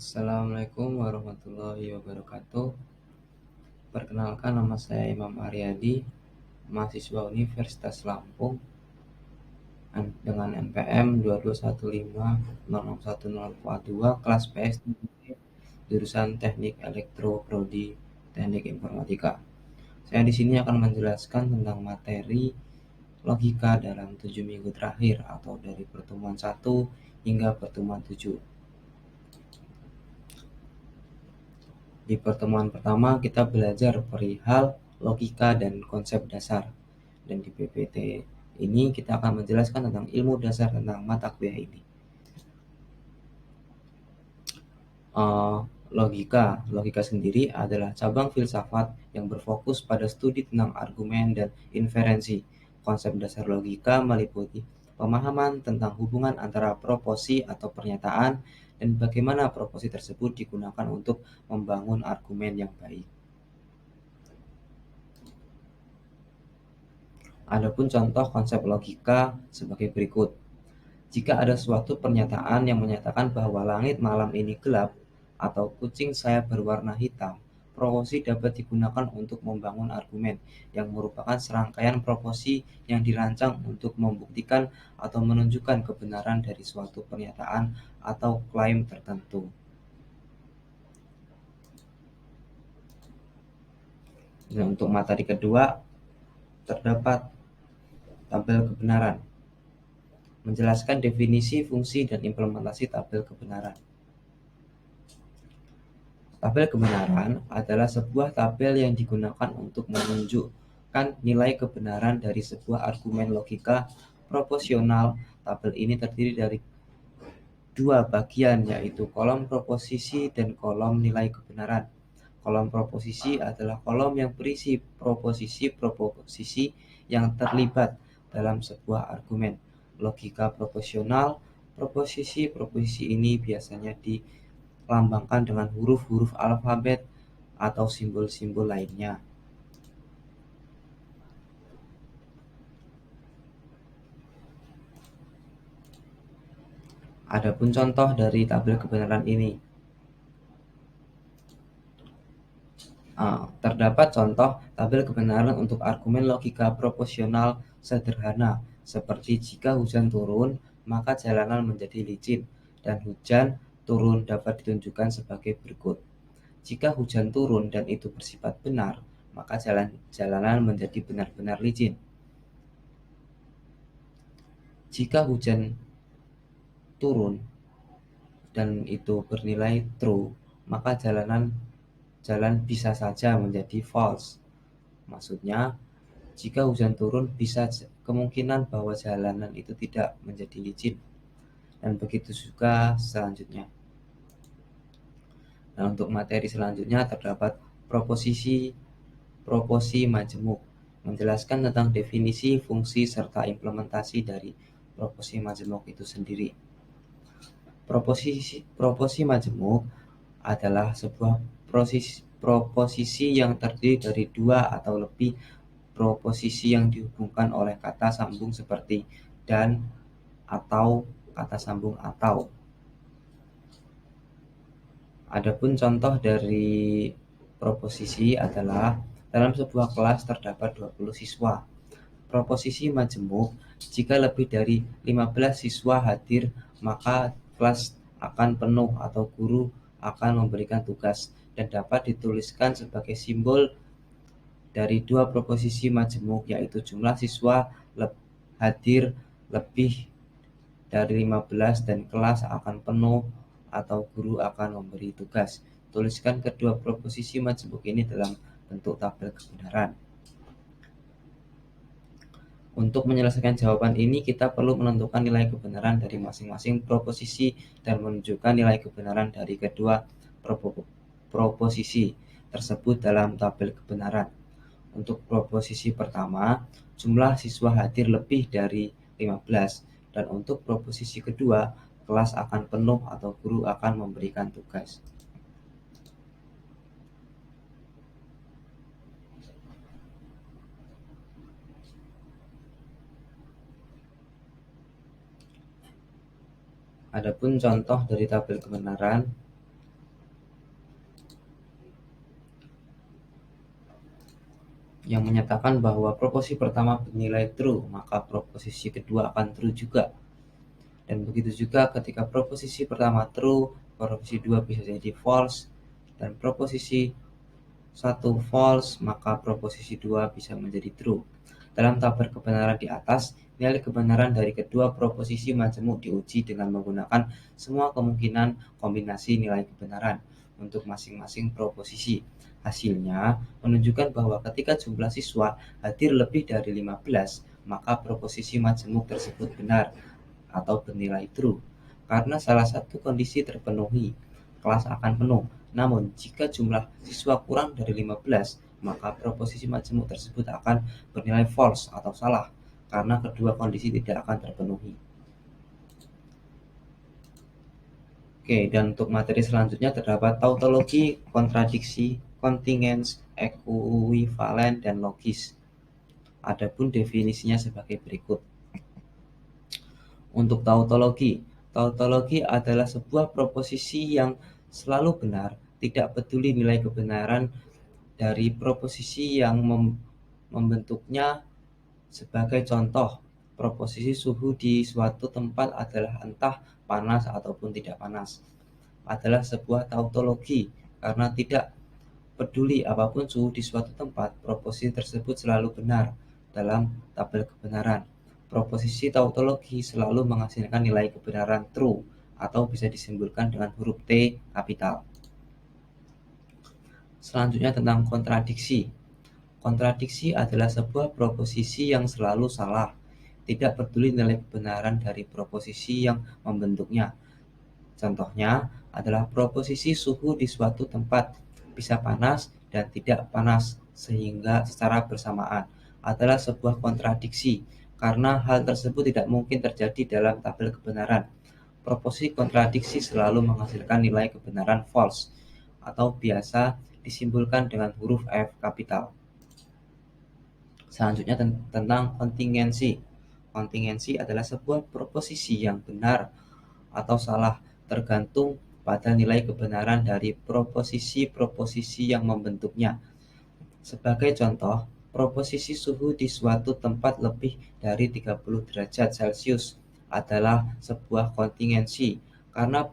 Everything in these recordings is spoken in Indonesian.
Assalamualaikum warahmatullahi wabarakatuh. Perkenalkan, nama saya Imam Aryadi, mahasiswa Universitas Lampung dengan NPM 221506102, kelas PS jurusan Teknik Elektro Prodi Teknik Informatika. Saya di sini akan menjelaskan tentang materi logika dalam 7 minggu terakhir atau dari pertemuan 1 hingga pertemuan 7. Di pertemuan pertama kita belajar perihal logika dan konsep dasar. Dan di PPT ini kita akan menjelaskan tentang ilmu dasar tentang mata kuliah ini. Logika sendiri adalah cabang filsafat yang berfokus pada studi tentang argumen dan inferensi. Konsep dasar logika meliputi pemahaman tentang hubungan antara proposi atau pernyataan dan bagaimana proposi tersebut digunakan untuk membangun argumen yang baik. Adapun contoh konsep logika sebagai berikut. Jika ada suatu pernyataan yang menyatakan bahwa langit malam ini gelap atau kucing saya berwarna hitam, proposi dapat digunakan untuk membangun argumen yang merupakan serangkaian proposi yang dirancang untuk membuktikan atau menunjukkan kebenaran dari suatu pernyataan atau klaim tertentu. Dan untuk materi kedua terdapat tabel kebenaran. Menjelaskan definisi, fungsi, dan implementasi tabel kebenaran. Tabel kebenaran adalah sebuah tabel yang digunakan untuk menunjukkan nilai kebenaran dari sebuah argumen logika proporsional. Tabel ini terdiri dari dua bagian, yaitu kolom proposisi dan kolom nilai kebenaran. Kolom proposisi adalah kolom yang berisi proposisi yang terlibat dalam sebuah argumen logika proporsional. Proposisi ini biasanya dilambangkan dengan huruf-huruf alfabet atau simbol-simbol lainnya. Adapun contoh dari tabel kebenaran ini. Terdapat contoh tabel kebenaran untuk argumen logika proporsional sederhana, seperti jika hujan turun, maka jalanan menjadi licin, dan hujan turun dapat ditunjukkan sebagai berikut. Jika hujan turun dan itu bersifat benar, maka jalanan menjadi benar-benar licin. Jika hujan turun dan itu bernilai true, maka jalan bisa saja menjadi false. Maksudnya, jika hujan turun, bisa kemungkinan bahwa jalanan itu tidak menjadi licin. Dan begitu juga selanjutnya. Nah, untuk materi selanjutnya terdapat proposi majemuk, menjelaskan tentang definisi, fungsi, serta implementasi dari proposi majemuk itu sendiri. Proposi majemuk adalah sebuah proposisi yang terdiri dari dua atau lebih proposisi yang dihubungkan oleh kata sambung seperti dan, atau, kata sambung atau. Adapun contoh dari proposisi adalah dalam sebuah kelas terdapat 20 siswa. Proposisi majemuk, jika lebih dari 15 siswa hadir, maka kelas akan penuh atau guru akan memberikan tugas, dan dapat dituliskan sebagai simbol dari dua proposisi majemuk, yaitu jumlah siswa hadir lebih dari 15 dan kelas akan penuh atau guru akan memberi tugas. Tuliskan kedua proposisi majemuk ini dalam bentuk tabel kebenaran. Untuk menyelesaikan jawaban ini, kita perlu menentukan nilai kebenaran dari masing-masing proposisi dan menunjukkan nilai kebenaran dari kedua proposisi tersebut dalam tabel kebenaran. Untuk proposisi pertama, jumlah siswa hadir lebih dari 15, dan untuk proposisi kedua, kelas akan penuh atau guru akan memberikan tugas. Adapun contoh dari tabel kebenaran, yang menyatakan bahwa proposisi pertama bernilai true, maka proposisi kedua akan true juga. Dan begitu juga ketika proposisi pertama true, proposisi 2 bisa jadi false, dan proposisi 1 false, maka proposisi 2 bisa menjadi true. Dalam tabel kebenaran di atas, nilai kebenaran dari kedua proposisi majemuk diuji dengan menggunakan semua kemungkinan kombinasi nilai kebenaran untuk masing-masing proposisi. Hasilnya menunjukkan bahwa ketika jumlah siswa hadir lebih dari 15, maka proposisi majemuk tersebut benar atau bernilai true. Karena salah satu kondisi terpenuhi, kelas akan penuh. Namun, jika jumlah siswa kurang dari 15, maka proposisi majemuk tersebut akan bernilai false atau salah, karena kedua kondisi tidak akan terpenuhi. Oke, dan untuk materi selanjutnya terdapat tautologi, kontradiksi, kontingens, ekuivalen, dan logis. Adapun definisinya sebagai berikut. Untuk tautologi, tautologi adalah sebuah proposisi yang selalu benar, tidak peduli nilai kebenaran dari proposisi yang membentuknya. Sebagai contoh, proposisi suhu di suatu tempat adalah entah panas ataupun tidak panas adalah sebuah tautologi karena tidak peduli apapun suhu di suatu tempat, proposisi tersebut selalu benar dalam tabel kebenaran. Proposisi tautologi selalu menghasilkan nilai kebenaran true atau bisa disimpulkan dengan huruf T kapital. Selanjutnya tentang kontradiksi. Kontradiksi adalah sebuah proposisi yang selalu salah, tidak peduli nilai kebenaran dari proposisi yang membentuknya. Contohnya adalah proposisi suhu di suatu tempat bisa panas dan tidak panas sehingga secara bersamaan adalah sebuah kontradiksi karena hal tersebut tidak mungkin terjadi dalam tabel kebenaran. Proposisi kontradiksi selalu menghasilkan nilai kebenaran false atau biasa disimpulkan dengan huruf F kapital. Selanjutnya tentang kontingensi. Kontingensi adalah sebuah proposisi yang benar atau salah tergantung pada nilai kebenaran dari proposisi-proposisi yang membentuknya. Sebagai contoh, proposisi suhu di suatu tempat lebih dari 30 derajat Celcius adalah sebuah kontingensi karena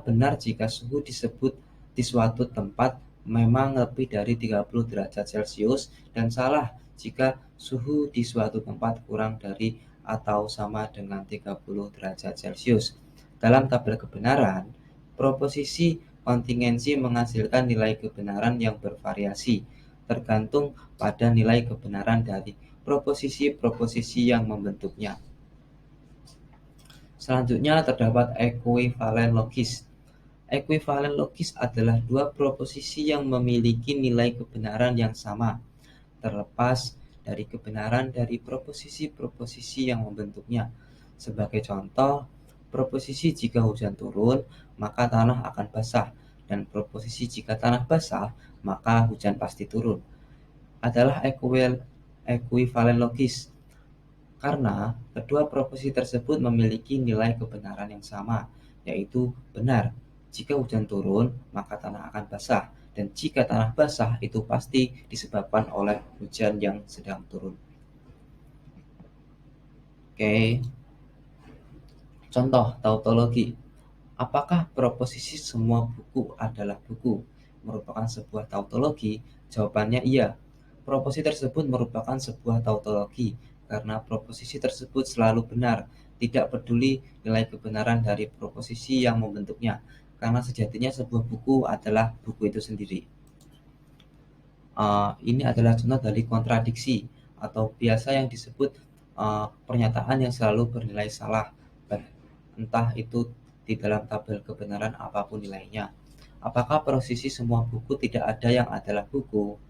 benar jika suhu disebut di suatu tempat memang lebih dari 30 derajat Celcius dan salah jika suhu di suatu tempat kurang dari atau sama dengan 30 derajat Celcius. Dalam tabel kebenaran, proposisi kontingensi menghasilkan nilai kebenaran yang bervariasi, tergantung pada nilai kebenaran dari proposisi-proposisi yang membentuknya. Selanjutnya terdapat ekuivalen logis. Ekuivalen logis adalah dua proposisi yang memiliki nilai kebenaran yang sama, terlepas dari kebenaran dari proposisi-proposisi yang membentuknya. Sebagai contoh, proposisi jika hujan turun, maka tanah akan basah, dan proposisi jika tanah basah, maka hujan pasti turun, adalah ekuivalen logis. Karena kedua proposisi tersebut memiliki nilai kebenaran yang sama, yaitu benar. Jika hujan turun, maka tanah akan basah. Dan jika tanah basah, itu pasti disebabkan oleh hujan yang sedang turun. Oke. Contoh tautologi. Apakah proposisi semua buku adalah buku merupakan sebuah tautologi? Jawabannya iya. Proposisi tersebut merupakan sebuah tautologi karena proposisi tersebut selalu benar, tidak peduli nilai kebenaran dari proposisi yang membentuknya, karena sejatinya sebuah buku adalah buku itu sendiri. Ini adalah contoh dari kontradiksi atau biasa yang disebut pernyataan yang selalu bernilai salah, entah itu di dalam tabel kebenaran apapun nilainya. Apakah posisi semua buku tidak ada yang adalah buku?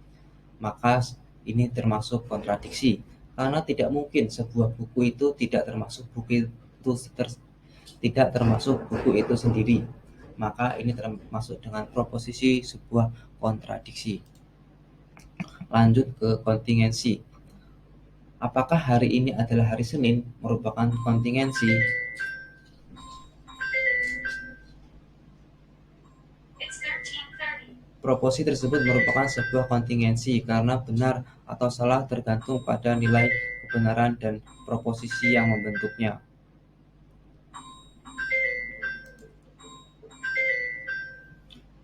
Maka ini termasuk kontradiksi, karena tidak mungkin sebuah buku itu tidak termasuk buku itu sendiri. Maka ini termasuk dengan proposisi sebuah kontradiksi. Lanjut ke kontingensi. Apakah hari ini adalah hari Senin merupakan kontingensi? Proporsi tersebut merupakan sebuah kontingensi karena benar atau salah tergantung pada nilai kebenaran dan proposisi yang membentuknya.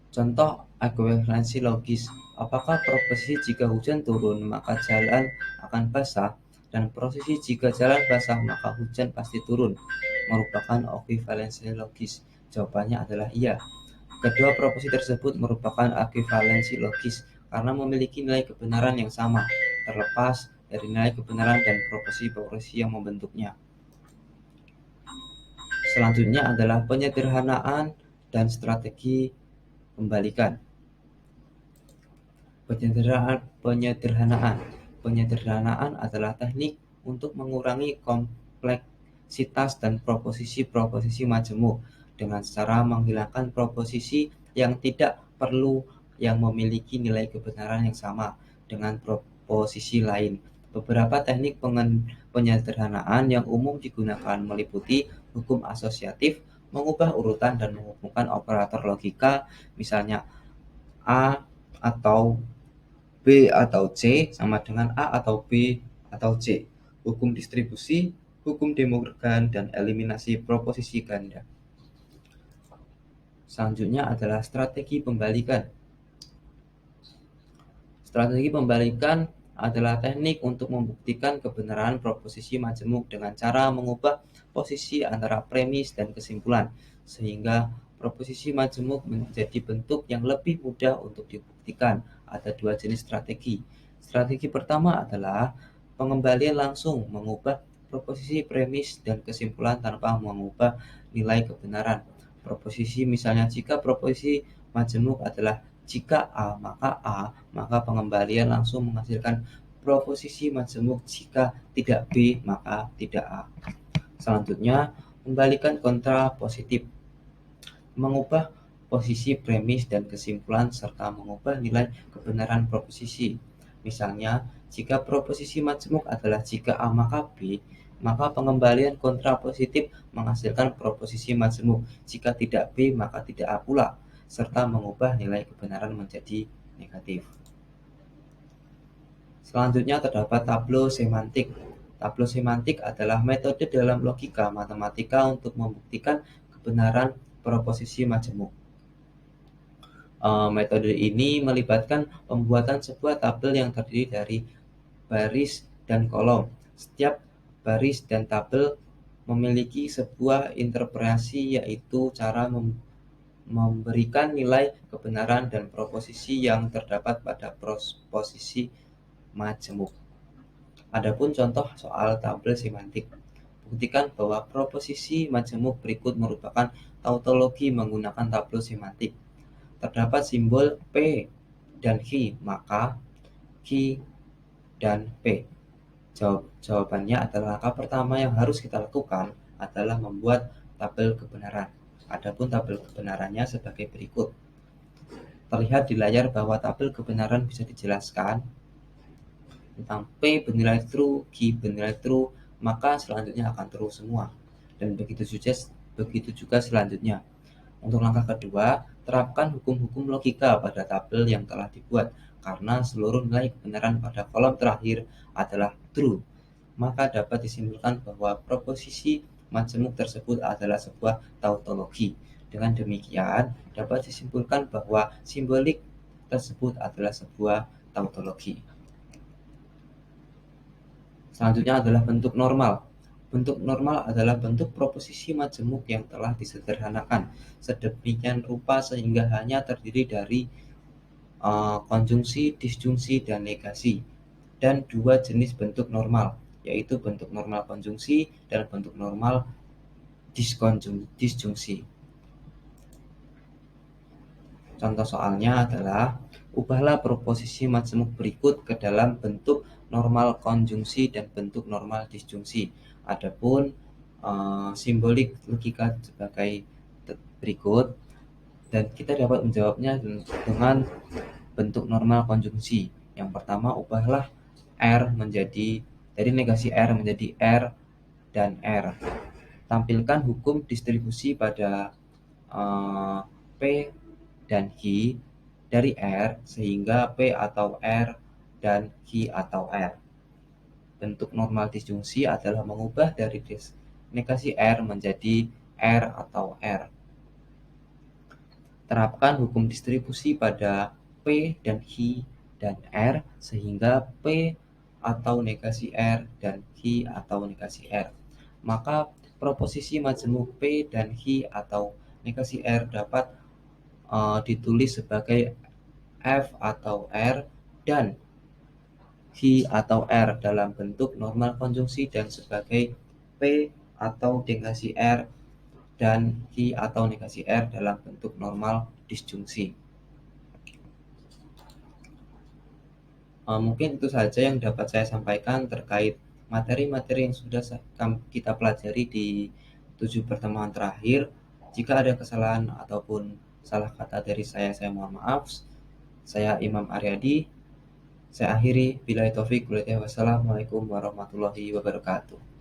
Contoh ekuivalensi logis. Apakah proposisi jika hujan turun maka jalan akan basah dan proposisi jika jalan basah maka hujan pasti turun merupakan ekuivalensi logis? Jawabannya adalah iya. Kedua proposisi tersebut merupakan ekuivalensi logis karena memiliki nilai kebenaran yang sama, terlepas dari nilai kebenaran dan proporsi-proporsi yang membentuknya. Selanjutnya adalah penyederhanaan dan strategi pembalikan. Penyederhanaan adalah teknik untuk mengurangi kompleksitas dan proposisi-proposisi majemuk dengan cara menghilangkan proposisi yang tidak perlu yang memiliki nilai kebenaran yang sama dengan proposisi lain. Beberapa teknik penyederhanaan yang umum digunakan meliputi hukum asosiatif, mengubah urutan dan menghubungkan operator logika, misalnya A atau B atau C sama dengan A atau B atau C. Hukum distribusi, hukum De Morgan, dan eliminasi proposisi ganda. Selanjutnya adalah strategi pembalikan. Strategi pembalikan adalah teknik untuk membuktikan kebenaran proposisi majemuk dengan cara mengubah posisi antara premis dan kesimpulan, sehingga proposisi majemuk menjadi bentuk yang lebih mudah untuk dibuktikan. Ada dua jenis strategi. Strategi pertama adalah pengembalian langsung, mengubah proposisi premis dan kesimpulan tanpa mengubah nilai kebenaran proposisi. Misalnya, jika proposisi majemuk adalah jika A, maka pengembalian langsung menghasilkan proposisi majemuk jika tidak B, maka tidak A. Selanjutnya, pembalikan kontrapositif, mengubah posisi premis dan kesimpulan serta mengubah nilai kebenaran proposisi. Misalnya, jika proposisi majemuk adalah jika A maka B, maka pengembalian kontrapositif menghasilkan proposisi majemuk jika tidak B maka tidak A pula, serta mengubah nilai kebenaran menjadi negatif. Selanjutnya terdapat tableau semantik. Tableau semantik adalah metode dalam logika matematika untuk membuktikan kebenaran proposisi majemuk. Metode ini melibatkan pembuatan sebuah tabel yang terdiri dari baris dan kolom. Setiap baris dan tabel memiliki sebuah interpretasi, yaitu cara memberikan nilai kebenaran dan proposisi yang terdapat pada proposisi majemuk. Adapun contoh soal tabel semantik. Buktikan bahwa proposisi majemuk berikut merupakan tautologi menggunakan tabel semantik. Terdapat simbol P dan Q, maka Q dan P. Jawabannya adalah langkah pertama yang harus kita lakukan adalah membuat tabel kebenaran. Adapun tabel kebenarannya sebagai berikut. Terlihat di layar bahwa tabel kebenaran bisa dijelaskan tentang P bernilai true, Q bernilai true, maka selanjutnya akan true semua. Dan begitu juga selanjutnya. Untuk langkah kedua, terapkan hukum-hukum logika pada tabel yang telah dibuat, karena seluruh nilai kebenaran pada kolom terakhir adalah true. Maka dapat disimpulkan bahwa proposisi majemuk tersebut adalah sebuah tautologi. Dengan demikian, dapat disimpulkan bahwa simbolik tersebut adalah sebuah tautologi. Selanjutnya adalah bentuk normal. Bentuk normal adalah bentuk proposisi majemuk yang telah disederhanakan sedemikian rupa sehingga hanya terdiri dari konjungsi, disjungsi, dan negasi. Dan dua jenis bentuk normal, yaitu bentuk normal konjungsi dan bentuk normal disjungsi. Contoh soalnya adalah, ubahlah proposisi majemuk berikut ke dalam bentuk normal konjungsi dan bentuk normal disjungsi. Adapun simbolik logika sebagai berikut, dan kita dapat menjawabnya dengan bentuk normal konjungsi. Yang pertama, ubahlah R menjadi dari negasi R menjadi R dan R. Tampilkan hukum distribusi pada P dan Q dari R sehingga P atau R dan Q atau R. Bentuk normal disjungsi adalah mengubah dari negasi R menjadi R atau R. Terapkan hukum distribusi pada P dan Q dan R sehingga P atau negasi R dan Q atau negasi R. Maka proposisi majemuk P dan Q atau negasi R dapat ditulis sebagai F atau R dan Q atau R dalam bentuk normal konjungsi dan sebagai P atau negasi R dan Q atau negasi R dalam bentuk normal disjungsi. Mungkin itu saja yang dapat saya sampaikan terkait materi-materi yang sudah kita pelajari di 7 pertemuan terakhir. Jika ada kesalahan ataupun salah kata dari saya mohon maaf. Saya Imam Aryadi. Saya akhiri. Billahi taufik wal hidayah. Wassalamualaikum warahmatullahi wabarakatuh.